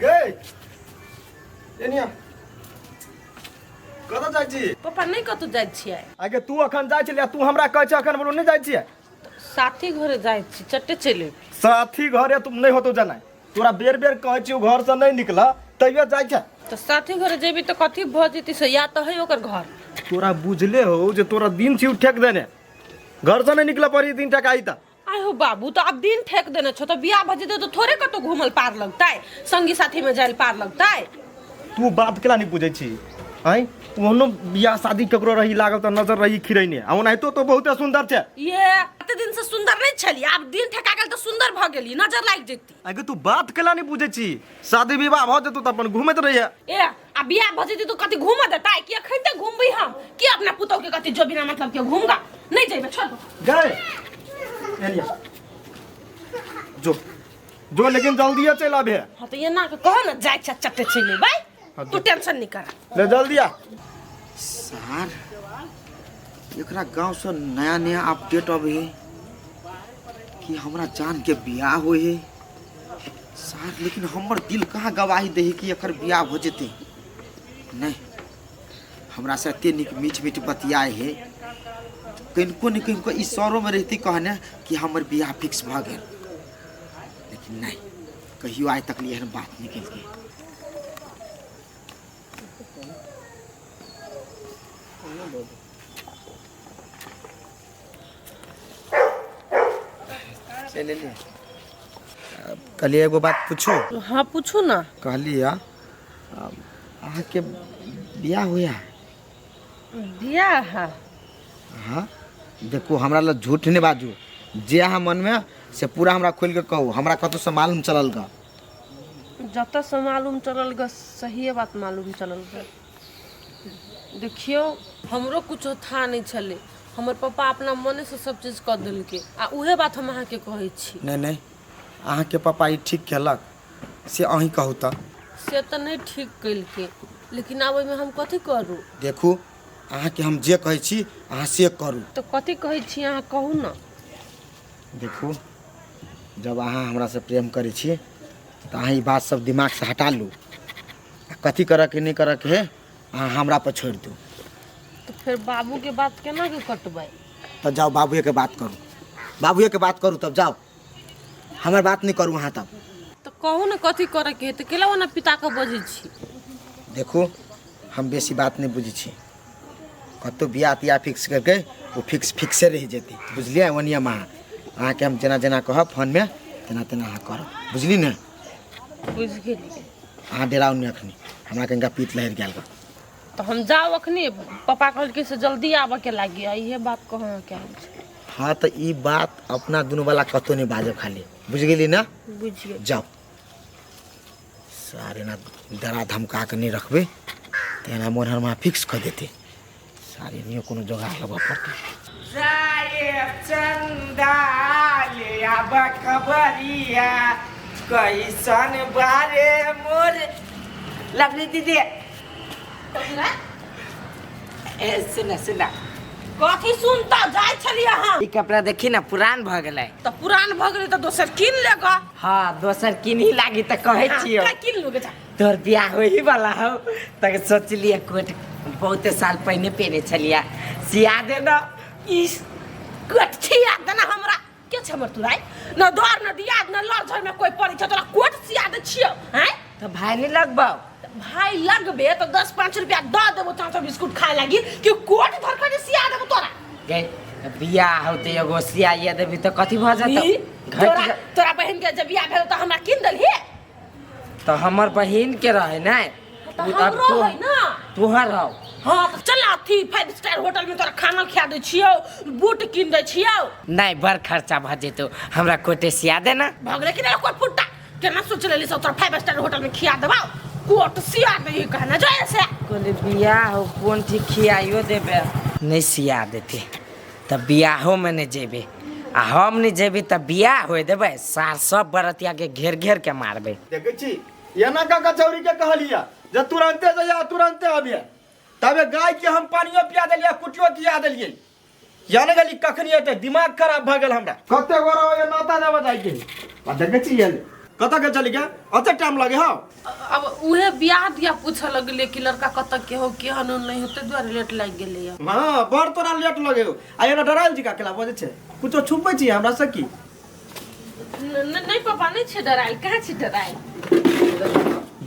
गए एनिया कत जाइ छी पापा नहीं कतौ जाइ छियै आगे तू अखन जाइ छलिया तू हमरा कहै छ अखन बोलो नहीं जाइ छियै साथी घरे जाइ छी चट्टे चले साथी घरे तुम नहीं होतो जाना तोरा बेर बेर कहै छी घर से नहीं निकला तइयो जाइ छ तो साथी घरे जेबी तो कथी भ जेती से या तो है ओकर घर तोरा बुझले हो जे तोरा दिन छी ठेक देने घर से नहीं निकला पड़ी दिन टका आई त आय हो बाबू तो अब दिन ठेक देने छो तो बियाह भजे दे तो थोड़े कतो घूमल पार लगताय संगी साथी में जाइल पार लगताय तू बात केला नहीं बुझै छी आई ओनो बियाह शादी ककरो रही लागल त नजर रही खिरैने आ ओनाहितो तो बहुत सुंदर छे ये कते दिन से सुंदर नहीं छली अब दिन ठेका गेल तो सुंदर भ गेली नजर लाग जेती आगे तू बात केला नहीं बुझै छी शादी विवाह भ जतो त अपन घुमैत रहिए ए आ बियाह भजे दे तो कति घूम देताय कि अखन त घूमबी हम कि अपना पुतौ के कति जो बिना मतलब के घूमगा नहीं जेबे छोड़ गए एलिया जो लेकिन जल्दी चल आबे हां तो ये ना के कह ना जाय चट्टे चले भाई तू टेंशन नहीं कर ले जल्दी आ सर एकरा गांव से नया नया अपडेट अब है कि हमरा जान के बियाह होए है सर लेकिन हमर दिल कहाँ गवाही दे कि एकर बियाह हो जेते नहीं हमरा से एते निक मीठ मीठ बतियाए है कनको न कनको ई शहरों में रहती कहने कि हमर बियाह फिक्स भ गेल लेकिन नहीं कहियो आज तक एहन बात निकल गई ले कहलिए एगो बात पूछू हां पूछू ना कहलिए अहाँ के बियाह हुआ बियाह है हाँ देखो हमरा ला झूठ नहीं बाजू जे अहाँ मन में से पूरा हमरा खोल के कहू हमरा कतौ से मालूम चलल गा जत से मालूम चलल गा सही बात मालूम चलल गा देखियो हमरो कुछ था नहीं छले हमर पापा अपना मन से सब चीज कर दिल के आ उहे बात हम अहाँ के कहै छी नहीं नहीं अहाँ के पापा ई ठीक केलक से अहीं कहू त से तो नहीं ठीक कैल के लेकिन अब में हम कथी करू देखू अहाँ के हम जे कहै छी अहाँ से करू तो कथी कहै छी अहाँ कहू ना देखू जब अहाँ हमरा से प्रेम करै छी तो अहाँ ई बात सब दिमाग से हटा लू कथी करऽ के नहीं करऽ के है अहाँ हमरा पर छोड़ दू तो फिर बाबू के बात केना के कटबै तो जाओ बाबूए के बात करू बाबूए के बात करू तब जाओ हमर बात नहीं करू अहाँ तब तो कहू ना कथी करे के तो केला ना पिता के बजै छी देखो हम बेसी बात नहीं बुझी छी कतो बियाह तियाह फिक्स करके वो फिक्से रह जेती बुझलिए वनिया माँ अहाँ के हम जेना जेना कहब फोन में तेना तेना अहाँ करब बुझली ने बुझ गेली अहाँ डेराउ नहीं अखनी हमरा कनिका पीत लहर गेल तो हम जाओ अखनी पापा कहलके से जल्दी आबे के लागी इहे बात कहाँ के छै हाँ तो ई बात अपना दोनों वाला कतो नहीं बाजब खाली बुझ गेली ना बुझ गेल जाओ सारे ना डरा धमका के नहीं रखबे तेना मोर हरमा फिक्स कर देते सारे नहीं कोनो जगह लगा पड़ते जाए चंदा ले आब खबरिया कैसन बारे मोर लवली दीदी ए सुना सुना कथी सुनता जाय छली अहाँ ई कपड़ा देखी ना पुरान भ गेलै तो पुरान भ गेलै तो दोसर किन लेगा हाँ दोसर किन्ही लागी त कहै छियो का किन लोगे जा तोर बियाह होही वाला हो त सोचलिए कोट बहुते साल पहले पहने छलिया सिया दे न इस कोट सिया देना हमरा के छ हमर तुराई न डर न दियाद न लड़ में कोई पड़ी छ तोरा कोट सिया दे छियो हैं तो भाई नहीं लगबौ भाई लगबे तो 10-5 रुपया द देबो चाचा बिस्कुट खाए लागी कि कोट धर के सिया देबो तोरा गे बियाह होते एगो सियाइए देबी तो कथी भ जात तोरा तोरा बहन के जब बियाह भेल त हमरा किन दलही तो हमर बहिन के रहे ना तो हमरो है ना तोहर हो हां तो चल अथी 5 स्टार होटल में तोरा खाना खिया दे छियो बूट किन दे छियो नहीं बड़ खर्चा भ जेतो हमरा कोटे सिया दे ना भगले कि कोई फुट्टा केना सोच लेली सब तोरा 5 स्टार होटल में खिया देबा कोट सिया दे कहना जाय से कोले बियाह हो कोन ठीक खियाइयो देबे नहीं सिया देते तब बियाहो में नहीं जेबे आ हम नहीं जेबे तब बियाह होय देबे सार सब बरतिया के घेर घेर के मारबे देखै छी एना का कचौरी के कहलिया जे तुरंते जइया तुरंते अबिया तबे गाय के हम पानियो पिया देलिया कुटियो खिया देलिए जाने गली कखनी एते दिमाग खराब भ गेल हमरा कते गोरा ये नाता देबा जाय के आ देखै छी ये कतऽ के चली गया अते टाइम लगे हो अब उहे बियाह दिया पूछे लगले कि लड़का कत के हो केहन नहीं होते द्वारे लेट लाग गेले या हाँ बड़ तोरा लेट लगे हो आ एना डराइल जी का केला बजे छे कुछो छुपै छी हमरा से की नहीं पापा नहीं छे डराइल कहाँ छे डराइल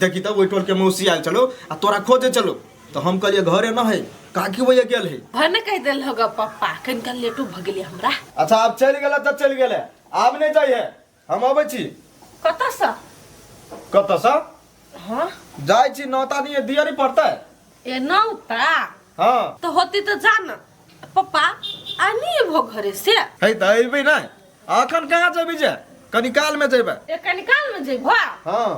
देखी तब ओइ टोल के मौसी आयल चलो आ तोरा खोजे चलो तो हम कहलिए घरे न है काकी भैया गेल है भने कह देल होगा पापा कनिका लेटो भ गेले हमरा अच्छा अब चल गेला त चल गेले आब नहीं चाहिए हम आबै छी कत सा कतऽ सा हां जाय छी नौता नहीं दिया नहीं पड़ता है ए नौता हाँ तो होती तो जान पापा आनी भो घरे से है त अइबै ना अखन कहाँ जेबै जे कनी काल में जेबै ए कनिकाल में जेबो हाँ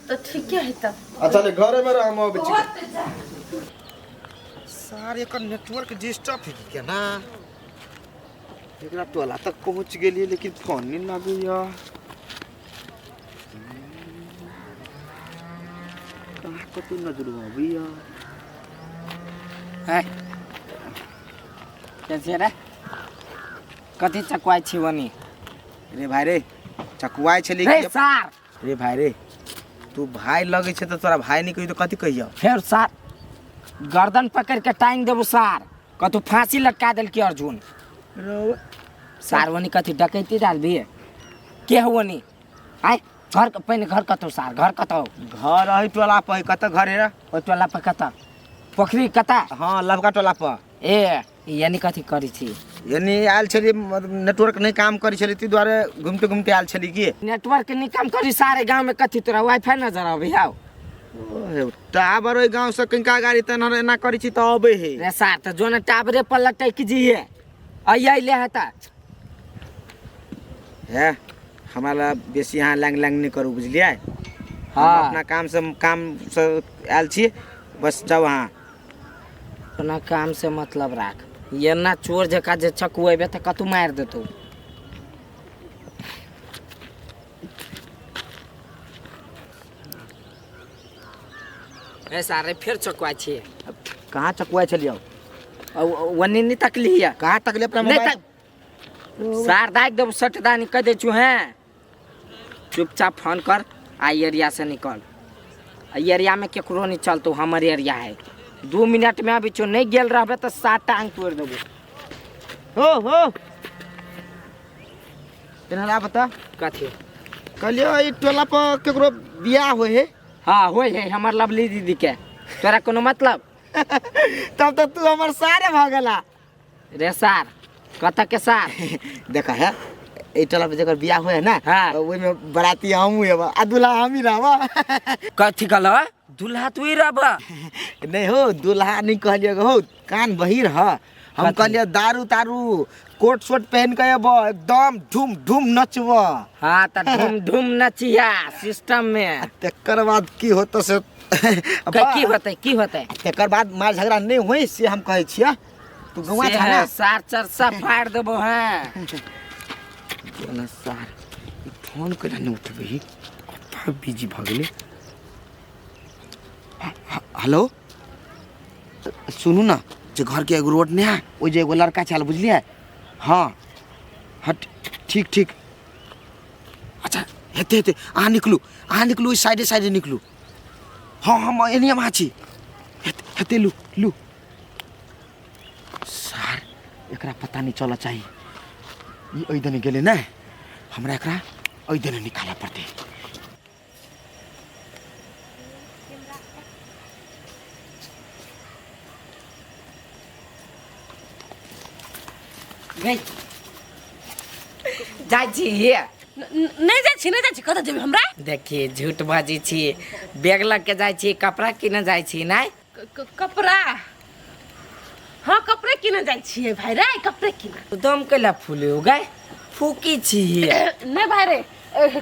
तो ठीक है तब अच्छा ले घरे में हम आबै छी होते जा सारे का नेटवर्क डिस्टर्ब है क्या ना एकरा टोला तक पहुंच गेलिए लेकिन फोन नहीं लागू यार कहाँ कतौ नजर आबी यार है कैसे रे कथी चकवाई छी वनी रे भाई रे चकुआई छली रे सार रे भाई रे तू भाई लगे छे तो तोरा भाई नहीं कही तो कथी कहियो फिर सार गर्दन पकड़ के टांग देबो सार कतु फांसी लटका देल के अर्जुन सार वनी कथी डकैती डाल भी के हो वनी आय घर पहले घर कतो सार घर कतो घर रही टोला पर कत घरे रे ओ टोला पे कता पोखरी कता हाँ लबका टोला पर ए यानी कथी करी छी यानी आयल छली नेटवर्क नहीं काम करी छली ती द्वारे घूमते घूमते आयल छली की नेटवर्क नहीं काम करी सारे गांव में कथी तोरा वाईफाई नजर आवे हाउ टावर ओइ गांव से कनका गाड़ी तना एना करी छी त अबे हे रे सार त जोने टावरे पर लटक जी है अइले हता है हमारा बेसी यहाँ लैंग लैंग नहीं करू बुझलिए हाँ अपना काम से आयल छी बस जाओ वहाँ अपना काम से मतलब राख ये ना चोर जका जे चकुएबे त कतु मार देतौ ए सारे फिर चकुआ छी कहाँ चकुआ छलियो वनी नहीं तकली है कहाँ तक ले अपना नहीं मोबाइल तक सार दाग दब सटदानी कह दे छु हैं चुपचाप फोन कर आ एरिया से निकल एरिया में केकरो नहीं चलतो हमर एरिया है 2 मिनट में अभी चो नहीं गेल रहबे तो 7 टांग तोड़ देबो हो तेनला बता कथी कहलियो ई टोला पर केकरो बियाह होय है हाँ होय है हमर लवली दीदी के तोरा कोनो मतलब तब तो तू हमर सारे भ गेला रे सार कत के सार देखा है ई टोला पे जेकर बियाह होय है ना हाँ। ओइ में बराती हमहू हेबा आ दूल्हा हम ही रहबा कथी कहलो दूल्हा तू ही रहबा नहीं हो दूल्हा नहीं कहलियो हो कान बहिर ह हम कथी? कहलियो दारू तारू कोट शोट पहन के एबो एकदम धूम धूम नचबो हाँ त धूम धूम नचिया सिस्टम में तेकर बाद की होतो से की होते तेकर बाद मार झगड़ा नहीं होई से हम कहै छियै तू गवा से छ ना सार चरसा फाड़ देबो हैं ना सार ई फोन करा नहीं उठबे कत बिजी भ गेले हेलो सुनू ना जे घर के एगो रोड नहीं है ओ जे एगो लड़का चल बुझलिए हाँ हाँ ठीक ठीक अच्छा हेते हेते अहाँ निकलू इस साइडे निकलू हाँ हम एनिया में छी हेते लू लू सर एकरा पता नहीं चला चाहिए ई ओइ दिन गेले ना हमरा एकरा ओइ दिन निकाला पड़ते जाइ छी नहीं जाय छी कत जेबे हमरा देखिए झूठ बाजी छी बैग लग के जाइ छी कपड़ा किने जाइ छी नहीं कपड़ा हाँ कपड़े किने जाय छियै भाई रे कपड़े किने दम कैला फूले हो गए फूकी छी नहीं भाई रे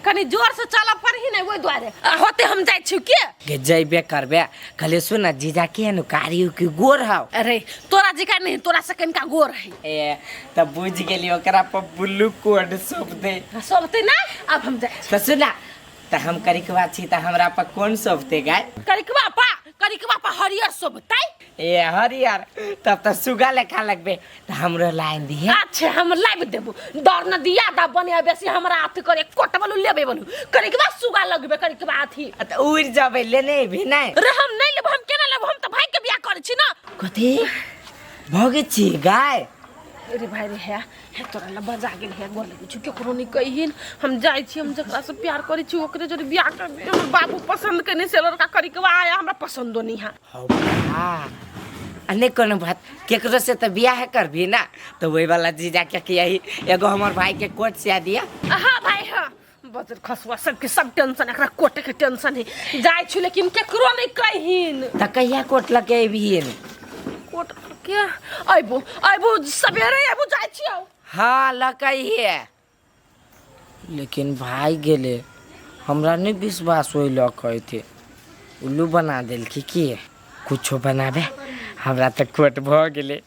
कनी जोर से चला पड़ही नहीं ओइ द्वारे होते हम जाय छी के के जइबे करबे कहले सुन ना जीजा के नुकारी की गोर हाउ अरे तोरा जिका नहीं तोरा से कनिका गोर है ए तब बुझ गेली ओकरा पर ब्लू कोड सब दे सोबते ना अब हम जाय छी त सुना त हम करिकवा छी त हमरा पर कौन सोफते गाय करिकवा पा करिकवा पर हरियर सोबतै ए हरियर तब तो सुगा लेखा लगबे तो हमरो लाइन दिए। अच्छा हम लाइव देबो डर न दिया दा बने बेसी हमरा हाथ करे कोट बोलू लेबे बोलू करिकवा सुगा लगबे करिकवा हाथी तो उड़ जाबे लेने भी नहीं। रे हम नहीं लेब हम केना लेब हम त भाई के बियाह करे छी ना। कथी भगे छी गाय अरे भाई रे है तोरा ला बजा गेल है गोर लगै छु केकरो नहीं कहिन हम जाय छी हम जकरा से प्यार करे छी ओकरे जरे बियाह कर दे हमर बाबू पसंद कने से लड़का करिकवा आया हमरा पसंदो नहीं है। हां अने कोनो बात केकरो से तो बियाह करबी ना तो वही वाला जीजा के यही एगो हमर भाई के कोट से दिया। हां भाई हां बजर खसवा सबके सब टेंशन एकरा कोट के टेंशन है जाय छु लेकिन केकरो नहीं कहिन त कहिया कोट लगे भी कोट के आइबो सवेरे आइबो जाय छी। हाँ लकई है लेकिन भाई गेले हमरा नहीं विश्वास होई लकई थे उल्लू बना देल की कुछो बनाबे हमरा तो कोट भ गेले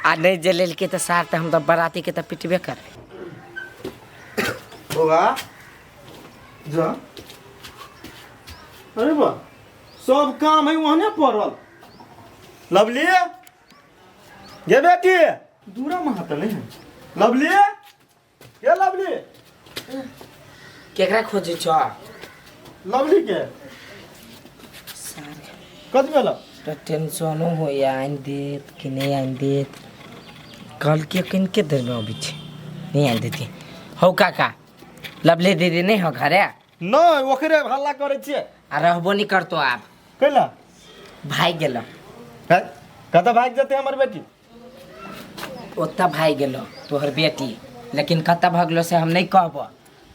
आ नहीं जलेल के तो सार तो हम तो बराती के तो पिटबे कर। बुआ जा अरे बा सब काम है वहां पड़ल। लवली ये बेटी दूरा में हाथ नहीं है। लवली ये लवली केकरा खोजे छ लवली के कद गेल तो टेंशन हो या आइन देत कि नहीं आइन देत कल के किन के देर में अभी छे नहीं आइन देती हो काका लवली दीदी नहीं हो घरे नहीं ओकरे हल्ला करे छे आ रहबो नहीं करतो आप कैला भाई गेलो है कत भाग जते हमर बेटी ओत्ता भाई गेलो तोहर बेटी लेकिन कत्ता भगलो से हम नहीं कहबो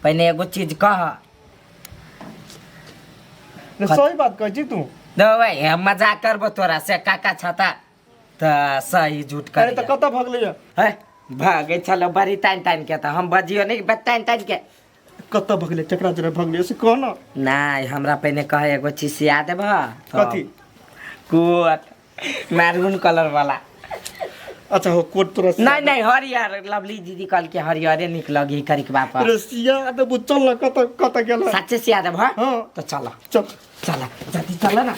पहले एगो चीज कह सही बात कह छी तू दो भाई हम मजाक करबो तोरा से काका छता त सही झूठ कर अरे त कत भगले है भागे चलो बड़ी टाइम टाइम के त हम बजियो नहीं टाइम टाइम के कत भगले चकरा जरा भगले से कह ना नहीं हमरा पहले कहे एगो चीज याद देब कथी कोट मैरून कलर वाला। अच्छा हो कोट तोरा नहीं नहीं हरियर लवली दीदी कल के हरियरे निक लगी करिक बापा रसिया त बुचल न कत कत गेल सच्चे से याद है हां तो चलो चल चल जल्दी चलो ना।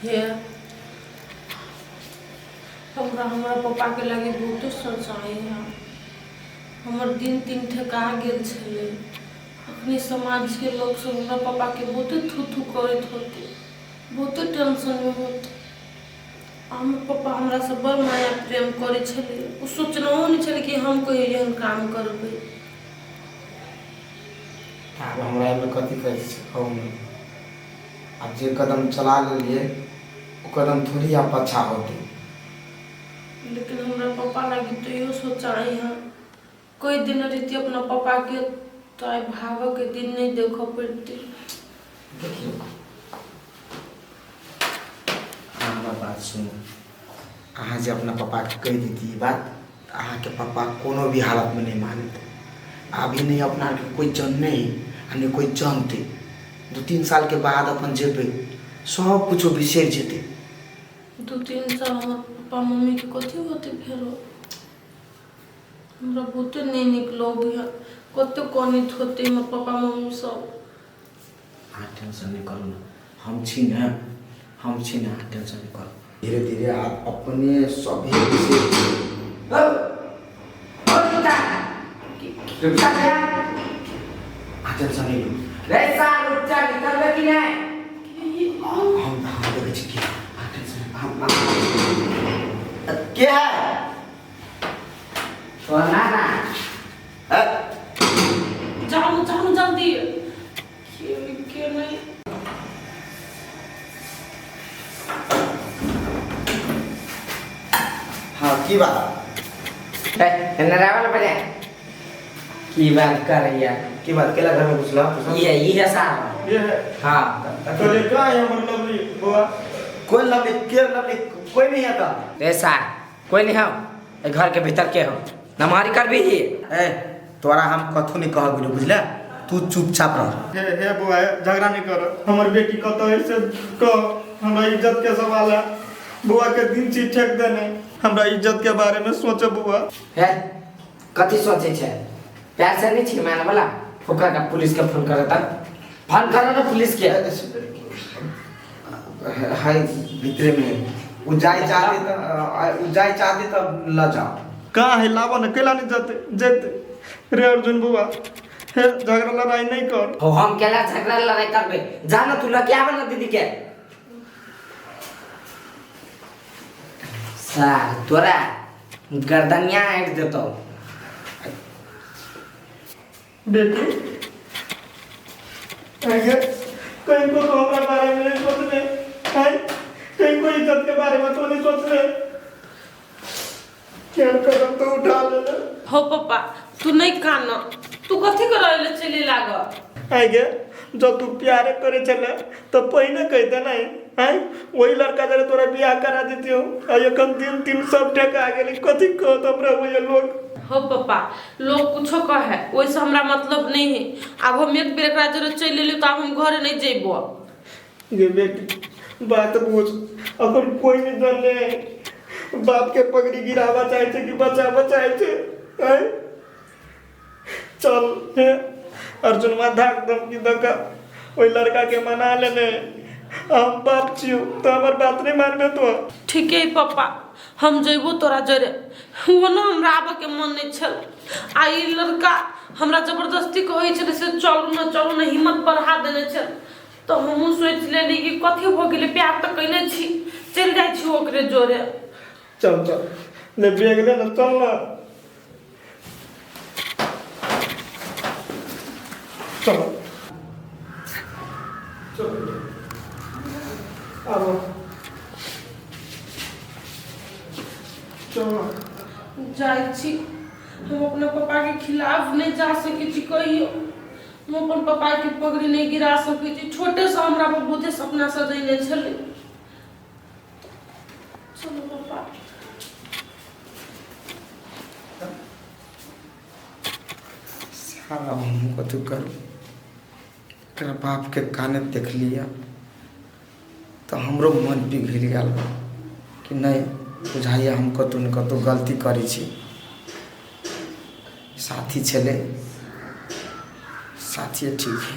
ये हमरा पापा के लगे बहुत सोचाई है हमर दिन तीन ठेका गेल छले अपने समाज के लोग सब हमरा पापा के बहुत थू करत होते बहुत टेंशन में होते। हमर पापा हमरा से बड़ माया प्रेम करे छले उ सोचनहो नहीं छले कि हम कोई एहन काम करबै। अब हमरा में कथी कर हम अब जे कदम चला लेलिए ओ कदम थोड़ी आप अच्छा होते लेकिन हमरा पापा लगी तो यो सोचाई है कोई दिन रीति अपना पापा के तो भाव के दिन नहीं देखो पड़ते। देखियो हमारा बात सुनो अहाँ जे अपना पापा के कह देती ई बात अहाँ के पापा कोनो भी हालत में नहीं मानते अभी नहीं अपना के कोई जन नहीं नहीं कोई जानते 2-3 साल के बाद अपन जेबे सब कुछ बिसर जेते 2-3 साल हमर पापा मम्मी के कथी होते फेरो हमरा बहुत नहीं निकलो है कत कनित होते हमर पापा मम्मी सब। हाँ टेंशन नहीं करो ना हम छी ना टेंशन नहीं करो धीरे धीरे आप अपने सभी टेंशन नहीं लो रे साल उच्चा निकलबे कि नहीं हम देखे छी कि हम के है सोना ना जाओ जल्दी के नहीं हाँ की बात नरावल बने की बात कर रही है की बात केला घर में घुसला ये साल ये है हाँ तो ले का है हमर लवली बुआ कोई लवली कोई नहीं आता रे साल कोई नहीं हो घर के भीतर के हो नमारी कर भी ही ए तोरा हम कथू नहीं कह बिनु बुझला तू चुपचाप रह हे बुआ झगड़ा नहीं कर हमर बेटी कत ऐसे कह हमरा इज्जत के सवाल है बुआ के दिन ची ठेक देने हमरा इज्जत के बारे में सोचे बुआ है कथी सोचे छे प्यार से नहीं छी माने वाला ओकरा का पुलिस के फोन करता फोन करो ना पुलिस के है भीतरे में वो जाए चाहते तब ल जाओ। कहाँ है लावा न केला नहीं जाते जेते रे अर्जुन बुआ हे झगड़ा लड़ाई नहीं कर। हो हम केला झगड़ा लड़ाई करबे जाना तू लगे आवे ना दीदी के सार तोरा गर्दनिया ऐड देतो बेटी आगे कहीं को तो हमारे बारे में नहीं सोचने है कहीं को इज्जत के बारे में तो नहीं सोचने क्या कदम तो उठा लेना। हो पापा तू नहीं काना तू कथी करले चले लाग आगे जब तू प्यारे करे चले तो पहले कहते नहीं है वही लड़का जरे तोरा बियाह करा देती हो और कम दिन तीन सब ठेका गेली कथी को तमरा वो लोग। हो पापा लोग कुछो कहे वैसे हमरा मतलब नहीं है। अब हम एक बेर एकरा जरे चल लेली तो अब हम घरे नहीं जेबो। ये बेटी बात पूछ अपन कोई नहीं जाने बाप के पगड़ी गिरावा चाहे थे कि बचावा चाहे थे हैं चल हे अर्जुन मा धाक दम की दका वही लड़का के मना लेने हम बाप छियो तो हमार बात नहीं मानबे तो ठीक है पापा हम जेबो तोरा जरे वो ना हमरा आबे के मन नहीं छल आई लड़का हमरा जबरदस्ती कहै छले से चलू ना हिम्मत बढ़ा देने छल तो हमहू सोच लेली कि कथी हो गेलै प्यार तो कइने छी चल जाय छी ओकरे जोरे। चल चल ले बेग ले ना चल ना चलो चलो आओ चलो जाय छी हम अपना पापा के खिलाफ नहीं जा सके छी कहियो हम अपन पापा के पगड़ी नहीं गिरा सके छी छोटे से हमरा पर बहुते सपना सजैने छले। चलो पापा सारा हम कथी करूँ तेरा बाप के काने देख लिया तो हमरो मन पिघल गया कि नहीं बुझाइए हम कतौ न कतौ गलती करी छी। साथी छले साथी ठीक है।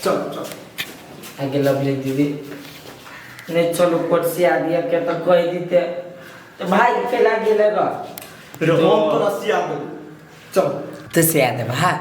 चल चल आगे लवली दीदी नहीं चलो कुर्सी आ दिया के तो कह दीते तो भाई के लागे लगा रे हम तो रसिया चल तो से आ दे भा